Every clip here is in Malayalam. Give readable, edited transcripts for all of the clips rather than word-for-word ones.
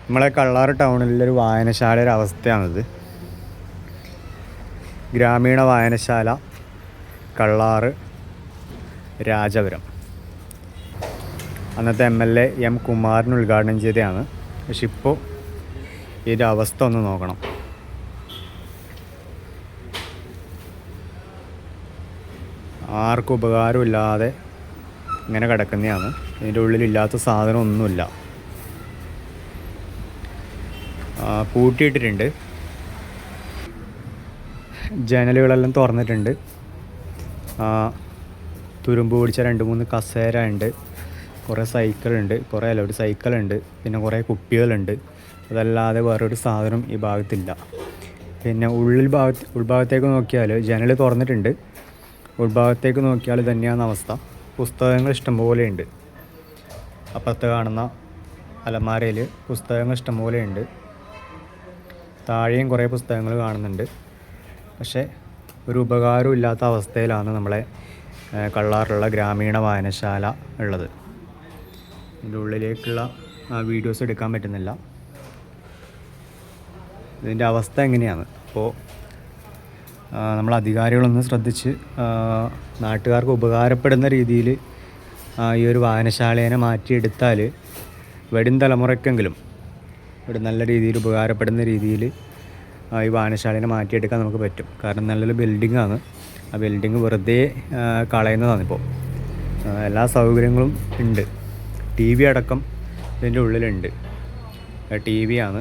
നമ്മളെ കള്ളാറ് ടൗണിലൊരു വായനശാലയുടെ അവസ്ഥയാണിത്. ഗ്രാമീണ വായനശാല കള്ളാറ് രാജപുരം. അന്നത്തെ MLA M കുമാരൻ ഉദ്ഘാടനം ചെയ്തതാണ്. പക്ഷെ ഇപ്പോൾ ഇതിൻ്റെ അവസ്ഥ ഒന്ന് നോക്കണം. ആർക്കും ഉപകാരമില്ലാതെ ഇങ്ങനെ കിടക്കുന്നതാണ്. ഇതിൻ്റെ ഉള്ളിലില്ലാത്ത സാധനം ഒന്നുമില്ല. പൂട്ടിയിട്ടിട്ടുണ്ട്. ജനലുകളെല്ലാം തുറന്നിട്ടുണ്ട്. തുരുമ്പ് പിടിച്ച 2-3 കസേര ഉണ്ട്. കുറേ സൈക്കിളുണ്ട്, കുറേ അലോഡ് സൈക്കിളുണ്ട്, പിന്നെ കുറേ കുപ്പികളുണ്ട്. അതല്ലാതെ വേറൊരു സാധനം ഈ ഭാഗത്തില്ല. പിന്നെ ഉൾഭാഗത്തേക്ക് നോക്കിയാൽ ജനൽ തുറന്നിട്ടുണ്ട്. ഉൾഭാഗത്തേക്ക് നോക്കിയാൽ തന്നെയാണ് അവസ്ഥ. പുസ്തകങ്ങൾ ഇഷ്ടംപോലെ ഉണ്ട്. അപ്പുറത്ത് കാണുന്ന അലമാരയിൽ പുസ്തകങ്ങൾ ഇഷ്ടംപോലെ ഉണ്ട്. താഴെയും കുറേ പുസ്തകങ്ങൾ കാണുന്നുണ്ട്. പക്ഷേ ഒരു ഉപകാരവും ഇല്ലാത്ത അവസ്ഥയിലാണ് നമ്മളെ കള്ളാറിലുള്ള ഗ്രാമീണ വായനശാല ഉള്ളത്. ഇതിൻ്റെ ഉള്ളിലേക്കുള്ള വീഡിയോസ് എടുക്കാൻ പറ്റുന്നില്ല. ഇതിൻ്റെ അവസ്ഥ എങ്ങനെയാണ്? അപ്പോൾ നമ്മൾ അധികാരികളൊന്ന് ശ്രദ്ധിച്ച് നാട്ടുകാർക്ക് ഉപകാരപ്പെടുന്ന രീതിയിൽ ഈ ഒരു വായനശാലേനെ മാറ്റിയെടുത്താൽ വരും തലമുറയ്ക്കെങ്കിലും ഒരു നല്ല രീതിയിൽ ഉപകാരപ്പെടുന്ന രീതിയിൽ ഈ വായനശാലേനെ മാറ്റിയെടുക്കാൻ നമുക്ക് പറ്റും. കാരണം നല്ലൊരു ബിൽഡിങ്ങാണ്. ആ ബിൽഡിങ് വെറുതെ കളയുന്നതാണിപ്പോൾ. എല്ലാ സൗകര്യങ്ങളും ഉണ്ട്. TV അടക്കം ഇതിൻ്റെ ഉള്ളിലുണ്ട്. TV ആണ്.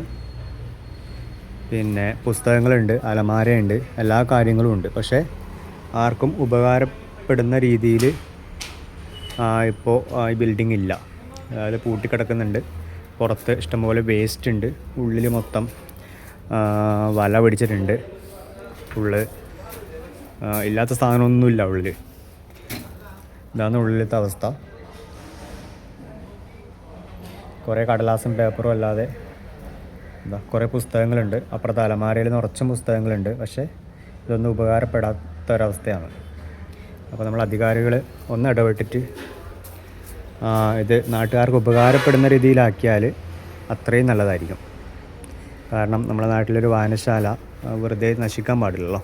പിന്നെ പുസ്തകങ്ങളുണ്ട്, അലമാരയുണ്ട്, എല്ലാ കാര്യങ്ങളും ഉണ്ട്. പക്ഷേ ആർക്കും ഉപകാരപ്പെടുന്ന രീതിയിൽ ഇപ്പോൾ ഈ ബിൽഡിംഗ് ഇല്ല. അതായത് പൂട്ടിക്കിടക്കുന്നുണ്ട്. പുറത്ത് ഇഷ്ടംപോലെ വേസ്റ്റ് ഉണ്ട്. ഉള്ളിൽ മൊത്തം വല പിടിച്ചിട്ടുണ്ട്. ഉള്ളിൽ ഇല്ലാത്ത സാധനമൊന്നുമില്ല ഉള്ളിൽ. ഇതാണ് ഉള്ളിലത്തെ അവസ്ഥ. കുറേ കടലാസും പേപ്പറും അല്ലാതെ കുറേ പുസ്തകങ്ങളുണ്ട്. അപ്പുറത്തെ അലമാരയിൽ നിറച്ചും പുസ്തകങ്ങളുണ്ട്. പക്ഷേ ഇതൊന്നും ഉപകാരപ്പെടാത്തൊരവസ്ഥയാണ്. അപ്പോൾ നമ്മൾ അധികാരികൾ ഒന്ന് ഇടപെട്ടിട്ട് ഇത് നാട്ടുകാർക്ക് ഉപകാരപ്പെടുന്ന രീതിയിലാക്കിയാൽ അത്രയും നല്ലതായിരിക്കും. കാരണം നമ്മുടെ നാട്ടിലൊരു വായനശാല വെറുതെ നശിക്കാൻ പാടില്ലല്ലോ.